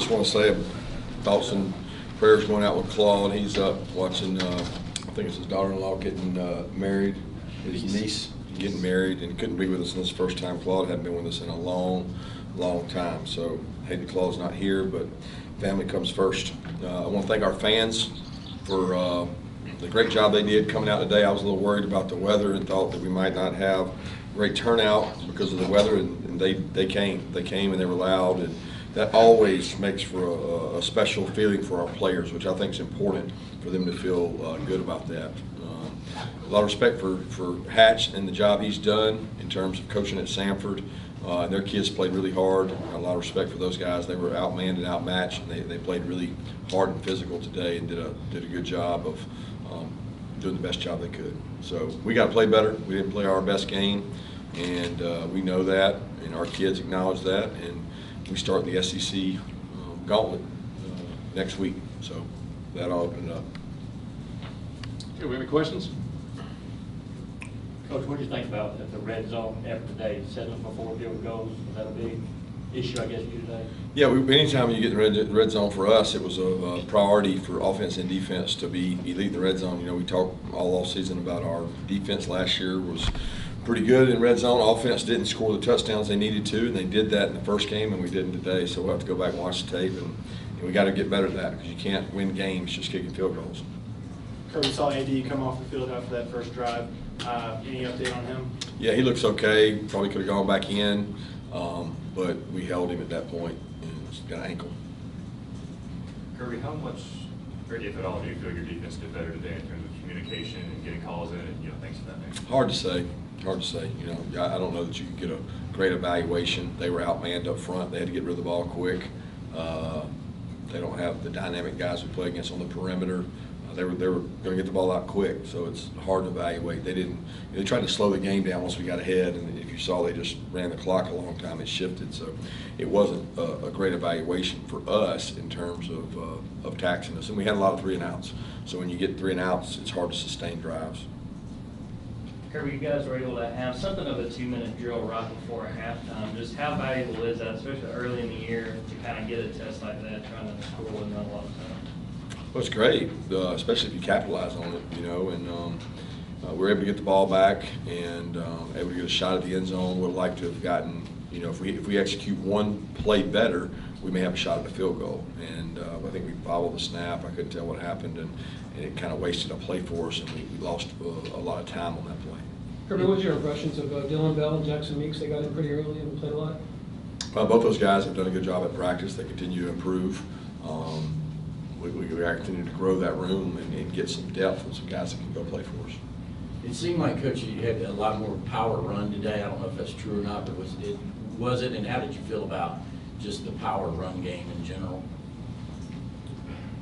just want to say thoughts and prayers going out with Claude. He's up watching, I think it's his daughter-in-law getting married, his niece getting married, and couldn't be with us in this first time. Claude hadn't been with us in a long time. So, hey, the Claude's not here, but family comes first. I want to thank our fans for the great job they did coming out today. I was a little worried about the weather and thought that we might not have great turnout because of the weather, and they came and they were loud, and that always makes for a special feeling for our players, which I think is important for them to feel good about that. A lot of respect for Hatch and the job he's done in terms of coaching at Sanford. And their kids played really hard. A lot of respect for those guys. They were outmanned and outmatched, and they played really hard and physical today and did a good job of doing the best job they could. So we got to play better. We didn't play our best game, and we know that, and our kids acknowledge that. And we start the SEC gauntlet next week. So that'll open it up. Okay, we have any questions? Coach, what do you think about the red zone after today? 7 for 4 field goals, was that a big issue, I guess, for you today? Yeah, anytime you get the red zone for us, it was a priority for offense and defense to be elite in the red zone. You know, we talked all offseason about our defense last year was pretty good in red zone. Offense didn't score the touchdowns they needed to, and they did that in the first game, and we didn't today. So we'll have to go back and watch the tape, and we got to get better at that because you can't win games just kicking field goals. Kirby saw Andy come off the field after that first drive. Any update on him? Yeah, he looks okay. Probably could have gone back in, but we held him at that point, and he's got an ankle. Kirby, how much, or if at all, do you feel your defense did better today in terms of communication and getting calls in and things of that nature? Hard to say. Hard to say. You know, I don't know that you can get a great evaluation. They were outmanned up front. They had to get rid of the ball quick. They don't have the dynamic guys we play against on the perimeter. They were going to get the ball out quick, so it's hard to evaluate. They tried to slow the game down once we got ahead, and if you saw, they just ran the clock a long time. It shifted, so it wasn't a great evaluation for us in terms of taxing us. And we had a lot of 3 and outs. So when you get 3 and outs, it's hard to sustain drives. Kirby, you guys were able to have something of a 2-minute drill right before halftime. Just how valuable is that, especially early in the year, to kind of get a test like that, trying to score with not a lot of time? Well, it's great, especially if you capitalize on it, you know, and we're able to get the ball back and able to get a shot at the end zone. Would like to have gotten, you know, if we execute one play better, we may have a shot at the field goal. And I think we bobbled the snap. I couldn't tell what happened, and it kind of wasted a play for us, and we lost a lot of time on that play. Kirby, what was your impressions of Dylan Bell and Jackson Meeks? They got in pretty early and played a lot. Both those guys have done a good job at practice. They continue to improve. We continue to grow that room and get some depth and some guys that can go play for us. It seemed like, Coach, you had a lot more power run today. I don't know if that's true or not, but was it, and how did you feel about just the power run game in general?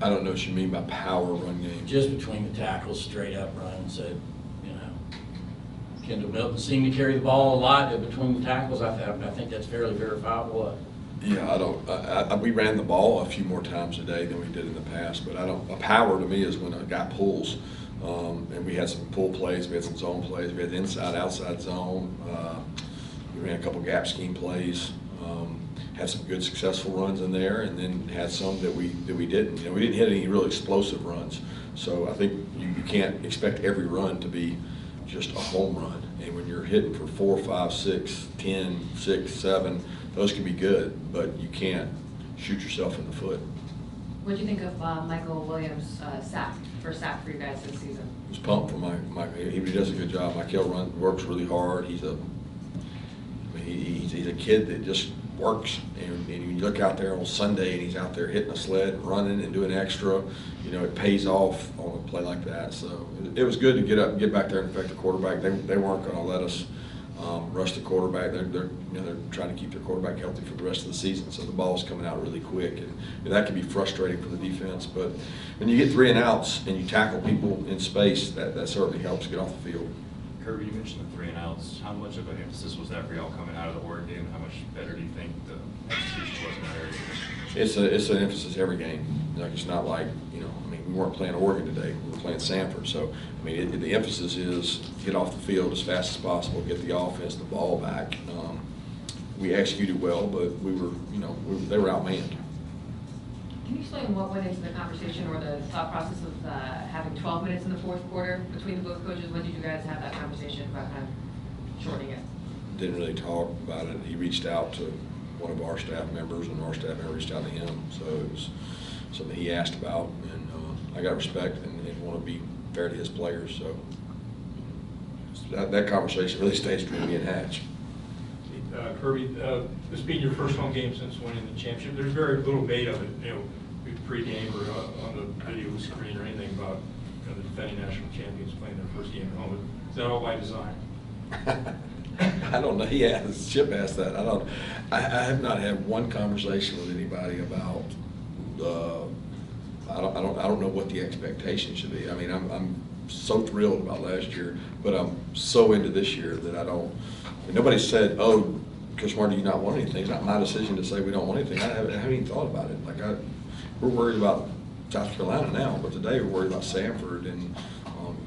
I don't know what you mean by power run game. Just between the tackles, straight up runs. You know, Kendall Milton seemed to carry the ball a lot between the tackles. I think that's fairly verifiable. Yeah, we ran the ball a few more times today than we did in the past, but a power to me is when a guy pulls, and we had some pull plays, we had some zone plays, we had the inside, outside zone, we ran a couple gap scheme plays, had some good successful runs in there, and then had some that we didn't. You know, we didn't hit any real explosive runs, so I think you can't expect every run to be just a home run. And when you're hitting for 4, 5, 6, 10, 6, 7, those can be good, but you can't shoot yourself in the foot. What do you think of Michael Williams' first sack for you guys this season? I was pumped for Mike. He does a good job. Michael works really hard. He's a kid that just works. And when you look out there on Sunday and he's out there hitting a sled, running and doing extra, you know, it pays off on a play like that. So it was good to get up and get back there and affect the quarterback. They weren't going to let us rush the quarterback. They're trying to keep their quarterback healthy for the rest of the season. So the ball's coming out really quick, and that can be frustrating for the defense. But when you get 3 and outs and you tackle people in space, that certainly helps get off the field. Kirby, you mentioned the 3 and outs. How much of an emphasis was that for y'all coming out of the Oregon game? How much better do you think the execution was in that area? It's an emphasis every game. Like, it's not like, you know, I mean, we weren't playing Oregon today. We were playing Sanford. So, I mean, the emphasis is get off the field as fast as possible, get the offense, the ball back. We executed well, but we were, you know, they were outmanned. Can you explain what went into the conversation or the thought process of having 12 minutes in the fourth quarter between the both coaches? When did you guys have that conversation about kind of shortening it? Didn't really talk about it. He reached out to one of our staff members, and our staff member reached out to him. So it was something he asked about, and I got respect and want to be fair to his players. So that conversation really stays between me and Hatch. Kirby, this being your first home game since winning the championship, there's very little made of it, you know, pre-game or on the video screen or anything about the defending national champions playing their first game at home. Is that all by design? I don't know. Chip asked that. I have not had one conversation with anybody about. I don't know what the expectation should be. I mean, I'm so thrilled about last year, but I'm so into this year that I don't. Nobody said, "Oh, Coach Martin, do you not want anything?" It's not my decision to say we don't want anything. I haven't even thought about it. Like we're worried about South Carolina now, but today we're worried about Samford, and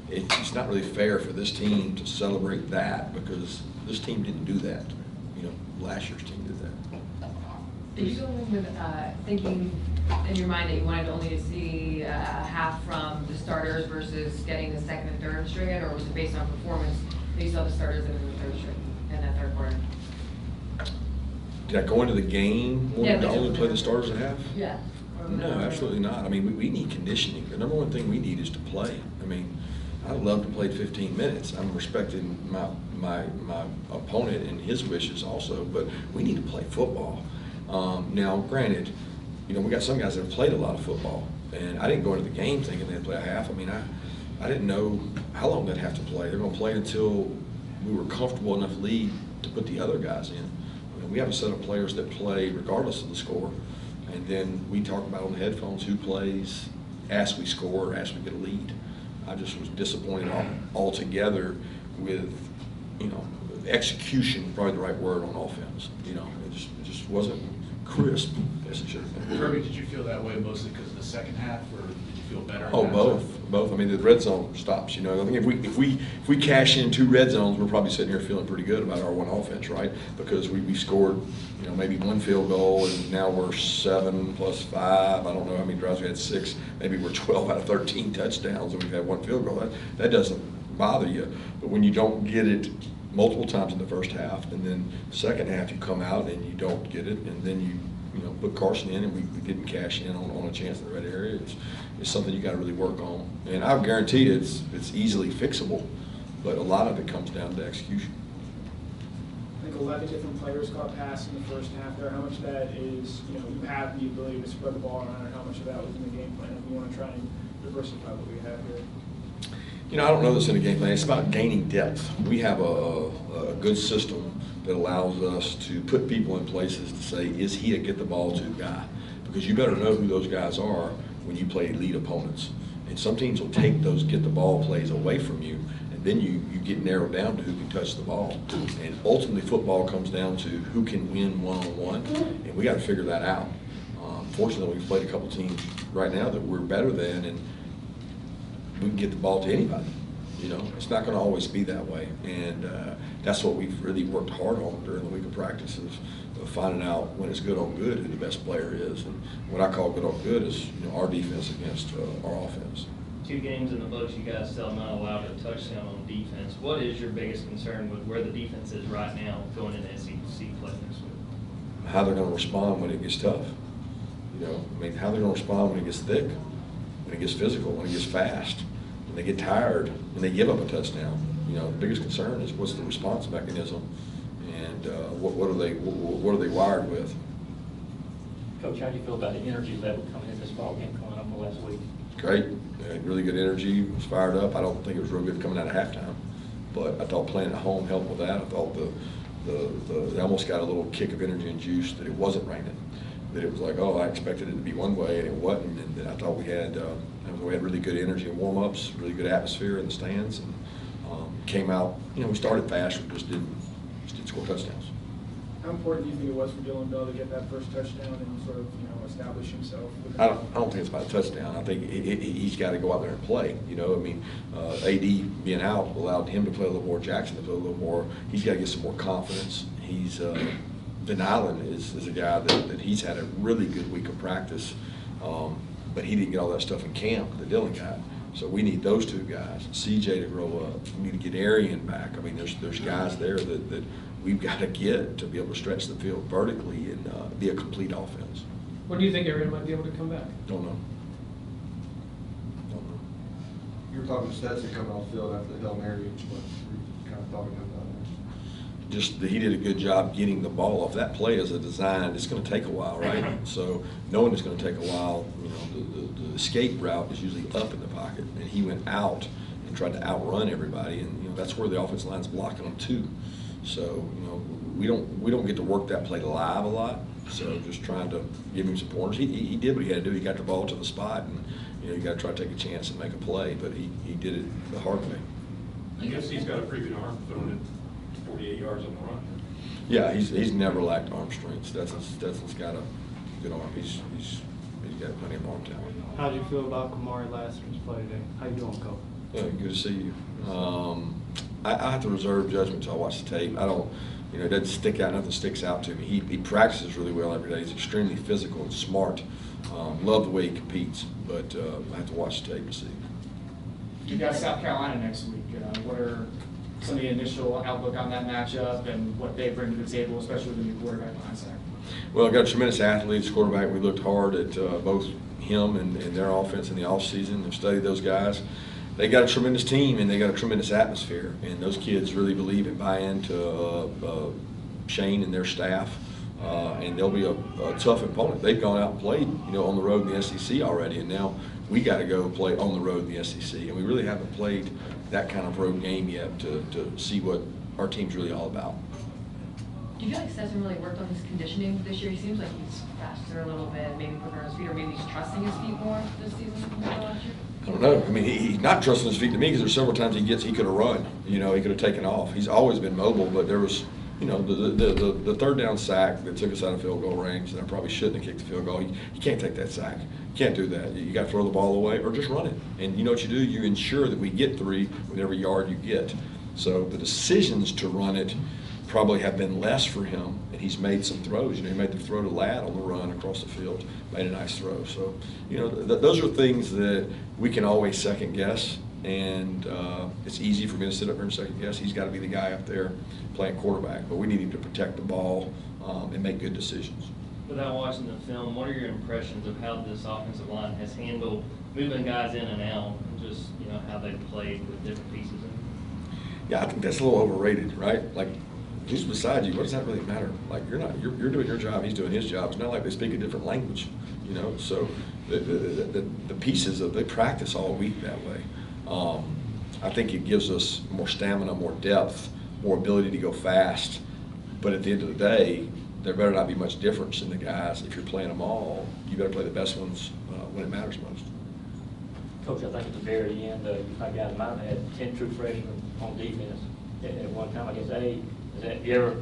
it's not really fair for this team to celebrate that because this team didn't do that. You know, last year's team did that. Did you go in with thinking in your mind that you wanted only to see half from the starters versus getting the second and third string, or was it based on performance that you saw the starters in the third string in that third quarter? Did I go into the game wanting to only play the starters at half? Yeah. No, absolutely not. I mean, we need conditioning. The number one thing we need is to play. I mean, I'd love to play 15 minutes. I'm respecting my opponent and his wishes also, but we need to play football. Now, granted, you know, we got some guys that have played a lot of football, and I didn't go into the game thinking they'd play a half. I mean, I didn't know how long they'd have to play. They're going to play until we were comfortable enough lead to put the other guys in. You know, we have a set of players that play regardless of the score, and then we talk about on the headphones who plays as we score or as we get a lead. I just was disappointed altogether with, you know, execution, probably the right word on offense. You know, it just wasn't crisp as it should have been. Kirby, did you feel that way mostly because of the second half, or did you feel better? Oh, both. I mean, the red zone stops. You know, I think if we cash in 2 red zones, we're probably sitting here feeling pretty good about our one offense, right? Because we scored, you know, maybe 1 field goal, and now we're 7 plus 5. I don't know how many drives we had, 6. Maybe we're 12 out of 13 touchdowns, and we've had 1 field goal. That doesn't bother you. But when you don't get it multiple times in the first half, and then the second half you come out and you don't get it, and then you put Carson in, and we didn't cash in on a chance in the red area. It's something you got to really work on, and I guarantee it's easily fixable, but a lot of it comes down to execution. I think 11 different players got passed in the first half there. How much of that is, you know, you have the ability to spread the ball around, and how much of that was in the game plan? If you want to try and diversify what we have here. You know, I don't know this in a game plan. It's about gaining depth. We have a good system that allows us to put people in places to say, is he a get the ball to guy? Because you better know who those guys are when you play elite opponents. And some teams will take those get the ball plays away from you, and then you get narrowed down to who can touch the ball. And ultimately football comes down to who can win one-on-one, and we got to figure that out. Fortunately, we've played a couple teams right now that we're better than, and we can get the ball to anybody. You know, it's not going to always be that way, and that's what we've really worked hard on during the week of practice, is finding out when it's good on good who the best player is. And what I call good on good is, you know, our defense against our offense. 2 games in the books, you guys still not allowed a touchdown on defense. What is your biggest concern with where the defense is right now going into SEC play next week? How they're going to respond when it gets tough. You know, I mean, how they're going to respond when it gets thick, when it gets physical, when it gets fast, when they get tired, when they give up a touchdown. You know, the biggest concern is what's the response mechanism, and what are they wired with. Coach, how do you feel about the energy level coming in this ball game coming up the last week? Great, really good energy, was fired up. I don't think it was real good coming out of halftime, but I thought playing at home helped with that. I thought they almost got a little kick of energy and juice that it wasn't raining, that it was like, oh, I expected it to be one way and it wasn't, and then I thought we had really good energy and warm-ups, really good atmosphere in the stands, and came out, you know, we started fast, we just didn't score touchdowns. How important do you think it was for Dylan Bell to get that first touchdown and sort of, you know, establish himself? I don't think it's about a touchdown. I think he's got to go out there and play. You know, I mean, AD being out allowed him to play a little more, Jackson to play a little more. He's got to get some more confidence. He's Van Allen is a guy that he's had a really good week of practice, But he didn't get all that stuff in camp that Dylan got. So we need those two guys, CJ to grow up. We need to get Arian back. I mean, there's guys there that we've got to get to be able to stretch the field vertically and be a complete offense. When do you think Arian might be able to come back? Don't know. Don't know. You were talking to Stetson coming off the field after the Hail Mary. What were you kind of talking about that? Just that he did a good job getting the ball off. That play as a design, it's going to take a while, right? So knowing it's going to take a while, you know, the escape route is usually up in the pocket, and he went out and tried to outrun everybody, and you know that's where the offensive line's blocking him too. So you know we don't get to work that play live a lot. So just trying to give him some pointers. He did what he had to do. He got the ball to the spot, and you know you got to try to take a chance and make a play. But he did it the hard way. I guess he's got a pretty good arm throwing it 48 yards on the run. Yeah, he's never lacked arm strength. Stetson's got a good arm. He's got plenty of arm talent. How do you feel about Kamari Lassiter's play today? How you doing, Coach? Yeah, good to see you. I have to reserve judgment until I watch the tape. I don't, you know, it doesn't stick out. Nothing sticks out to me. He practices really well every day. He's extremely physical and smart. Love the way he competes, but I have to watch the tape to see. You got South Carolina next week. What are some of the initial outlook on that matchup and what they bring to the table, especially with the new quarterback behind center? Well, I got tremendous athletes, quarterback. We looked hard at both him and their offense in the offseason and studied those guys. They got a tremendous team and they got a tremendous atmosphere, and those kids really believe and buy into Shane and their staff, and they'll be a tough opponent. They've gone out and played, you know, on the road in the SEC already, and now we got to go play on the road in the SEC, and we really haven't played that kind of road game yet to see what our team's really all about. Do you feel like Stetson really worked on his conditioning this year? He seems like he's faster a little bit, maybe quicker on his feet, or maybe he's trusting his feet more this season than last year? I don't know. I mean, he's not trusting his feet to me because there's several times he could have run. You know, he could have taken off. He's always been mobile, but there was, you know, the third down sack that took us out of field goal range, and I probably shouldn't have kicked the field goal. You can't take that sack. You can't do that. You got to throw the ball away or just run it. And you know what you do? You ensure that we get 3 with every yard you get. So the decisions to run it probably have been less for him, and he's made some throws. You know, he made the throw to Ladd on the run across the field, made a nice throw. So, you know, those are things that we can always second guess, and it's easy for me to sit up here and second guess. He's got to be the guy up there playing quarterback, but we need him to protect the ball and make good decisions. Without watching the film, what are your impressions of how this offensive line has handled moving guys in and out, and just, you know, how they've played with different pieces in it? Yeah, I think that's a little overrated, right? Like, who's beside you? What does that really matter? Like, you're doing your job, he's doing his job. It's not like they speak a different language, you know. So the pieces they practice all week that way. I think it gives us more stamina, more depth, more ability to go fast. But at the end of the day, there better not be much difference in the guys. If you're playing them all, you better play the best ones when it matters most. Coach, I think at the very end, my guys might have had 10 true freshmen on defense at one time. I guess A, have you ever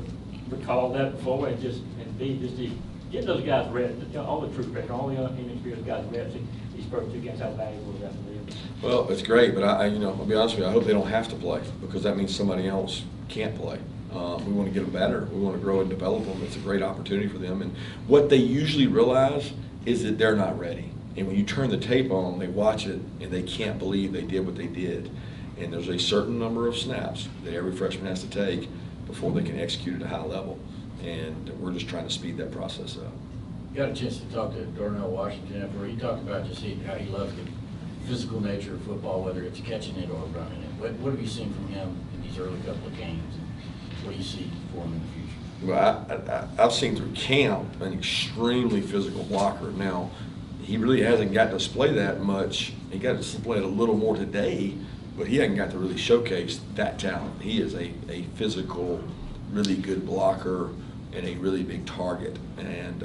recalled that before? And B, just to get those guys reps, all the true freshmen, all the inexperienced guys reps these first 2 games, how valuable is that to them? Well, it's great, but you know, I'll be honest with you, I hope they don't have to play, because that means somebody else can't play. We want to get them better. We want to grow and develop them. It's a great opportunity for them. And what they usually realize is that they're not ready. And when you turn the tape on, they watch it, and they can't believe they did what they did. And there's a certain number of snaps that every freshman has to take before they can execute at a high level. And we're just trying to speed that process up. Got a chance to talk to Darnell Washington after he talked about just how he loves the physical nature of football, whether it's catching it or running it. What have you seen from him in these early couple of games? What do you see for him in the future? Well, I've seen through camp an extremely physical blocker. Now, he really hasn't got to display that much. He got to display it a little more today, but he hasn't got to really showcase that talent. He is a physical, really good blocker and a really big target, and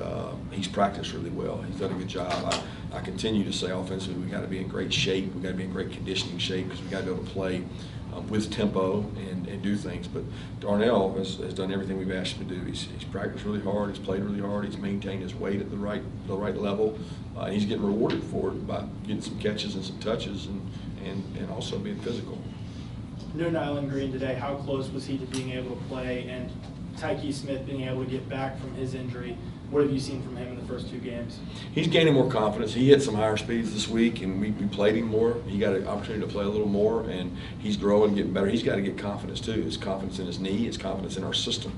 he's practiced really well. He's done a good job. I continue to say offensively we got to be in great shape. We got to be in great conditioning shape because we got to be able to play with tempo and do things. But Darnell has done everything we've asked him to do. He's practiced really hard. He's played really hard. He's maintained his weight at the right level. And he's getting rewarded for it by getting some catches and some touches and also being physical. New Nyland Green today, how close was he to being able to play, and Tyke Smith being able to get back from his injury? What have you seen from him in the first 2 games? He's gaining more confidence. He hit some higher speeds this week, and we played him more. He got an opportunity to play a little more, and he's growing, getting better. He's got to get confidence too. His confidence in his knee, his confidence in our system.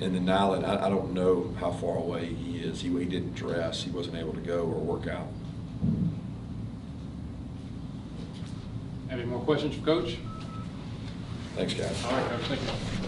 And then Nyland, I don't know how far away he is. He didn't dress. He wasn't able to go or work out. Any more questions for Coach? Thanks, guys. All right, Coach, thank you.